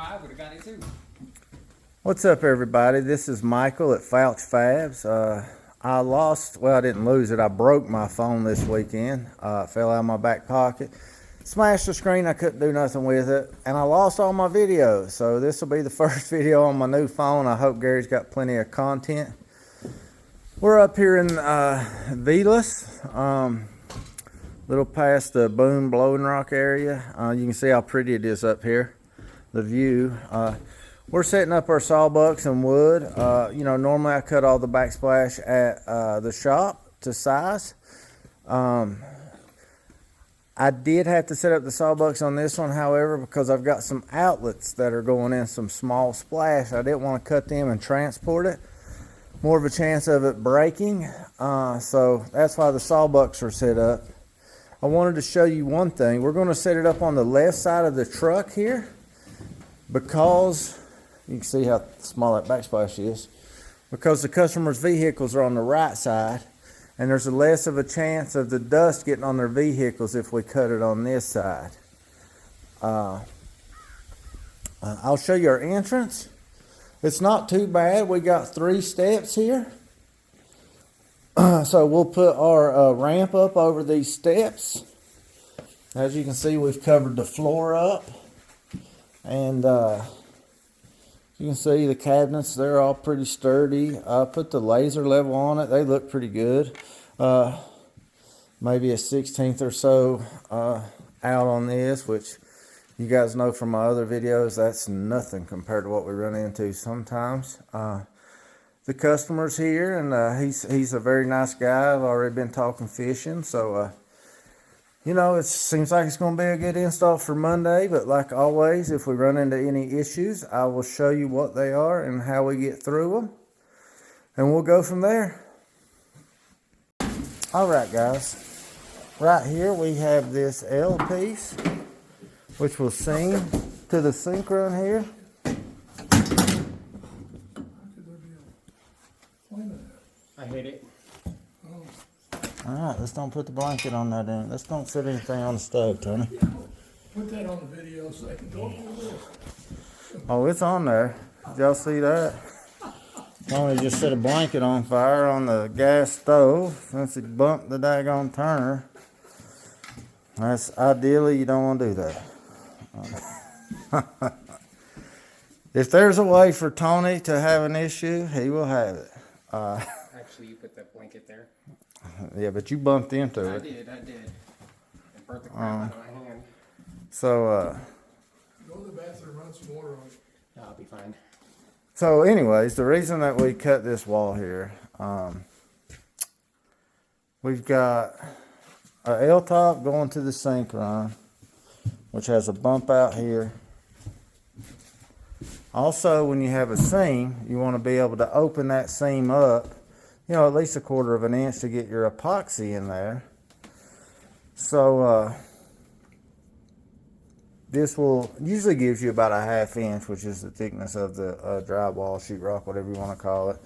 why, I would have got it too. What's up, everybody? This is Michael at FOUCH FABS. I didn't lose it. I broke my phone this weekend. It fell out of my back pocket. Smashed the screen. I couldn't do nothing with it. And I lost all my videos. So this will be the first video on my new phone. I hope Gary's got plenty of content. We're up here in Velas, little past the Boone Blowing Rock area. You can see how pretty it is up here, the view. We're setting up our sawbucks and wood. You know, normally I cut all the backsplash at the shop to size. I did have to set up the sawbucks on this one, however, because I've got some outlets that are going in some small splash. I didn't want to cut them and transport it. More of a chance of it breaking. So that's why the sawbucks are set up. I wanted to show you one thing. We're going to set it up on the left side of the truck here because you can see how small that backsplash is, because the customer's vehicles are on the right side and there's less of a chance of the dust getting on their vehicles if we cut it on this side. I'll show you our entrance. It's not too bad. We got 3 steps here. So we'll put our ramp up over these steps. As you can see, we've covered the floor up. And you can see the cabinets, they're all pretty sturdy. I put the laser level on it. They look pretty good. Maybe a 1/16 or so out on this, which you guys know from my other videos, that's nothing compared to what we run into sometimes. The customer's here, and he's a very nice guy. I've already been talking fishing, so you know, it seems like it's going to be a good install for Monday. But like always, if we run into any issues, I will show you what they are and how we get through them, and we'll go from there. All right, guys, right here we have this L piece, which will seam to the sink run here. I hate it. All right, let's don't put the blanket on that end. Let's don't set anything on the stove, Tony. Put that on the video so I can go over this. Oh, it's on there. Did y'all see that? Tony just set a blanket on fire on the gas stove since he bumped the daggone turner. That's ideally, you don't want to do that. If there's a way for Tony to have an issue, he will have it. Actually, you put that blanket there. Yeah, but you bumped into it. I did. It burnt the crap out of my hand. So, Go to the bathroom, run some water on it. No, I'll be fine. So anyways, the reason that we cut this wall here, we've got a L-top going to the sink run, which has a bump out here. Also, when you have a seam, you want to be able to open that seam up, you know, at least 1/4 of an inch to get your epoxy in there. So, this will usually gives you about a 1/2 inch, which is the thickness of the drywall, sheetrock, whatever you want to call it.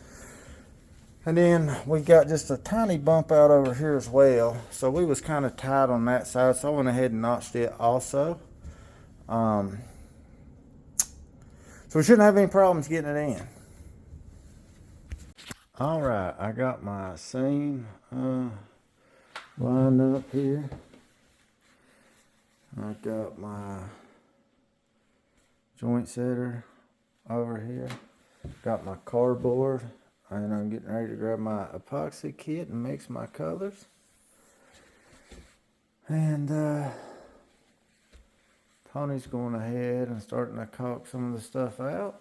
And then we've got just a tiny bump out over here as well. So we was kind of tight on that side, so I went ahead and notched it also. So we shouldn't have any problems getting it in. All right, I got my seam lined up here. I got my joint setter over here. Got my cardboard, and I'm getting ready to grab my epoxy kit and mix my colors. And Tony's going ahead and starting to caulk some of the stuff out.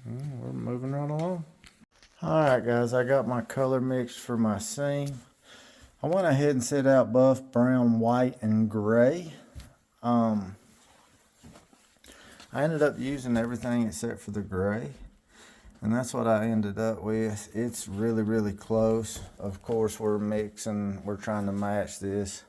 We're moving right along. Alright guys, I got my color mixed for my seam. I went ahead and set out buff, brown, white, and gray. I ended up using everything except for the gray. And that's what I ended up with. It's really, really close. Of course, we're trying to match this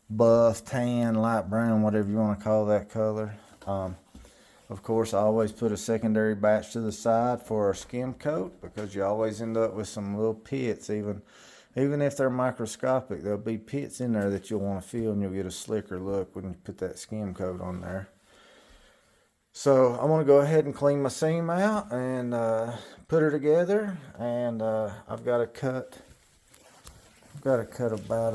buff, tan, light brown, whatever you want to call that color. Of course, I always put a secondary batch to the side for our skim coat because you always end up with some little pits even Even if they're microscopic, there'll be pits in there that you'll want to feel, and you'll get a slicker look when you put that skim coat on there. So I'm gonna go ahead and clean my seam out and put her together. And I've got to cut about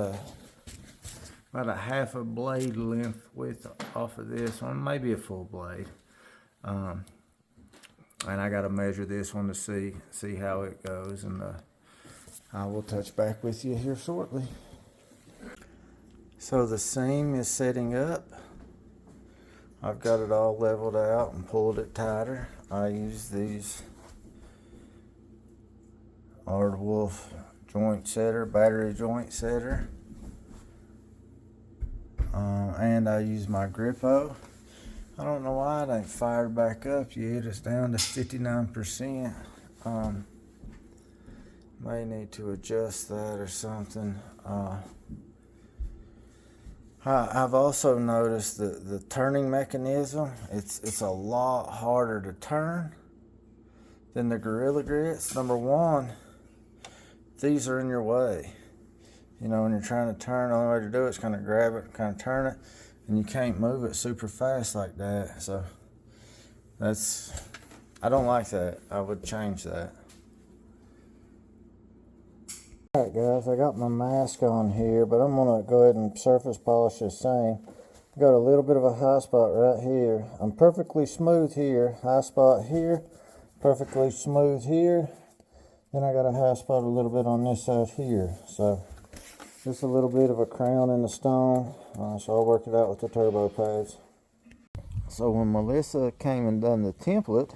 a half a blade length width off of this one, maybe a full blade. And I got to measure this one to see how it goes, and I will touch back with you here shortly. So the seam is setting up. I've got it all leveled out and pulled it tighter. I use these Aardwolf joint setter, battery joint setter. And I use my Grippo. I don't know why it ain't fired back up yet. It's down to 59%. May need to adjust that or something. I've also noticed the turning mechanism. It's a lot harder to turn than the Gorilla Grits. Number one, these are in your way. You know, when you're trying to turn, the only way to do it is kind of grab it, kind of turn it, and you can't move it super fast like that. So I don't like that. I would change that. Alright guys, I got my mask on here, but I'm going to go ahead and surface polish the same. Got a little bit of a high spot right here. I'm perfectly smooth here. High spot here. Perfectly smooth here. Then I got a high spot a little bit on this side here. So just a little bit of a crown in the stone. So I'll work it out with the turbo pads. So when Melissa came and done the template,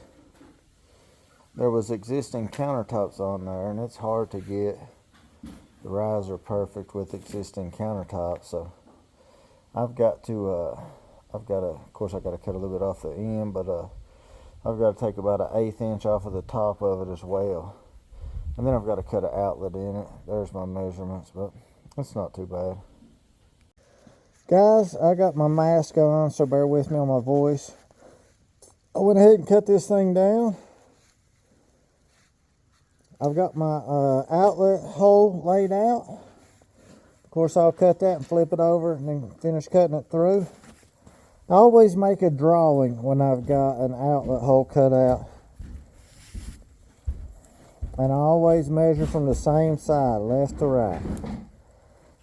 there was existing countertops on there, and it's hard to get the riser perfect with existing countertops. So I've got to, of course I got to cut a little bit off the end, but I've got to take about 1/8 inch off of the top of it as well. And then I've got to cut an outlet in it. There's my measurements, but it's not too bad. Guys, I got my mask on, so bear with me on my voice. I went ahead and cut this thing down. I've got my outlet hole laid out. Of course, I'll cut that and flip it over and then finish cutting it through. I always make a drawing when I've got an outlet hole cut out. And I always measure from the same side, left to right.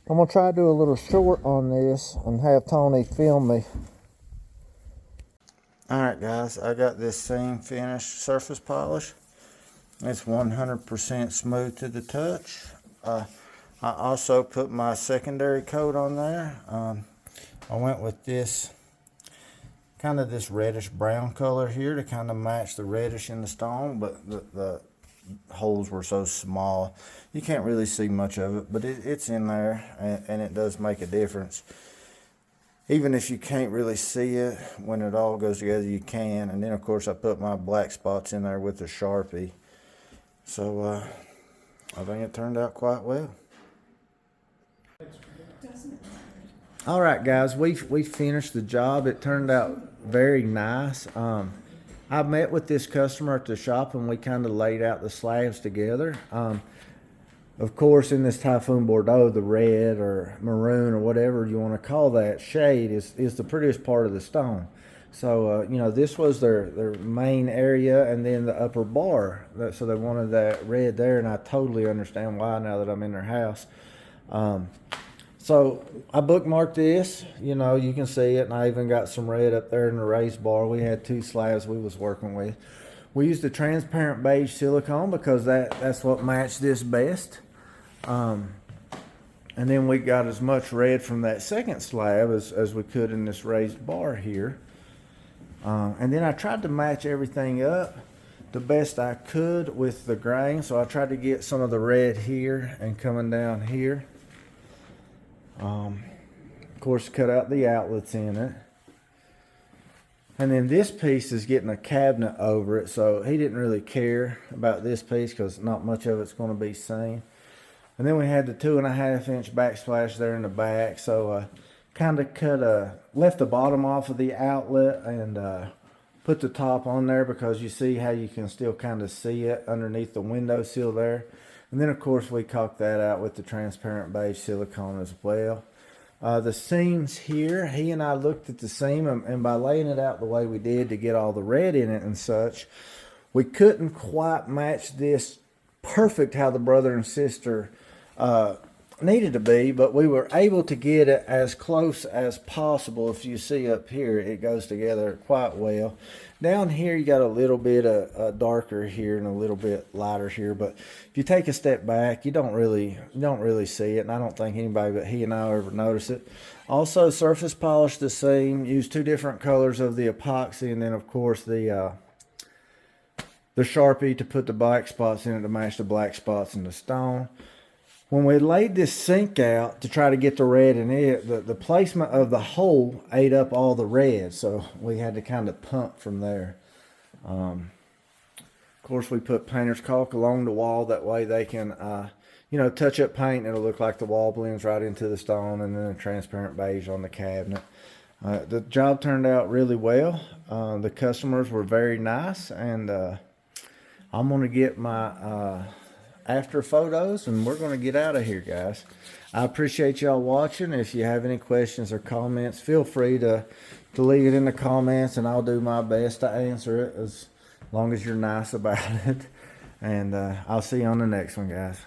I'm going to try to do a little short on this and have Tony film me. Alright guys, I got this seam finished surface polish. It's 100% smooth to the touch. I also put my secondary coat on there. I went with this kind of this reddish brown color here to kind of match the reddish in the stone, but the holes were so small you can't really see much of it, but it's in there, and it does make a difference. Even if you can't really see it, when it all goes together you can. And then of course I put my black spots in there with the Sharpie. So I think it turned out quite well. All right guys, we finished the job. It turned out very nice. I met with this customer at the shop and we kind of laid out the slabs together. Of course, in this Typhoon Bordeaux, the red or maroon or whatever you want to call that shade is the prettiest part of the stone. So, you know, this was their main area, and then the upper bar. So they wanted that red there, and I totally understand why now that I'm in their house. So I bookmarked this, you know, you can see it, and I even got some red up there in the raised bar. We had 2 slabs we was working with. We used a transparent beige silicone because that's what matched this best. And then we got as much red from that second slab as we could in this raised bar here. And then I tried to match everything up the best I could with the grain. So I tried to get some of the red here and coming down here. Of course, cut out the outlets in it. And then this piece is getting a cabinet over it, so he didn't really care about this piece because not much of it's going to be seen. And then we had the 2.5 inch backsplash there in the back, so kind of left the bottom off of the outlet and put the top on there because you see how you can still kind of see it underneath the window sill there. And then of course we caulked that out with the transparent beige silicone as well. The seams here, he and I looked at the seam, and by laying it out the way we did to get all the red in it and such, we couldn't quite match this perfect how the brother and sister needed to be, but we were able to get it as close as possible. If you see up here, it goes together quite well. Down here you got a little bit darker here and a little bit lighter here, but if you take a step back, you don't really see it, and I don't think anybody but he and I ever notice it. Also surface polished the seam, used 2 different colors of the epoxy, and then of course the Sharpie to put the black spots in it to match the black spots in the stone. When we laid this sink out to try to get the red in it, the placement of the hole ate up all the red, so we had to kind of pump from there. Of course, we put painter's caulk along the wall, that way they can, touch up paint and it'll look like the wall blends right into the stone, and then a transparent beige on the cabinet. The job turned out really well. The customers were very nice, and I'm going to get my after photos, and we're going to get out of here, guys. I appreciate y'all watching. If you have any questions or comments, feel free to leave it in the comments, and I'll do my best to answer it as long as you're nice about it. And I'll see you on the next one, guys.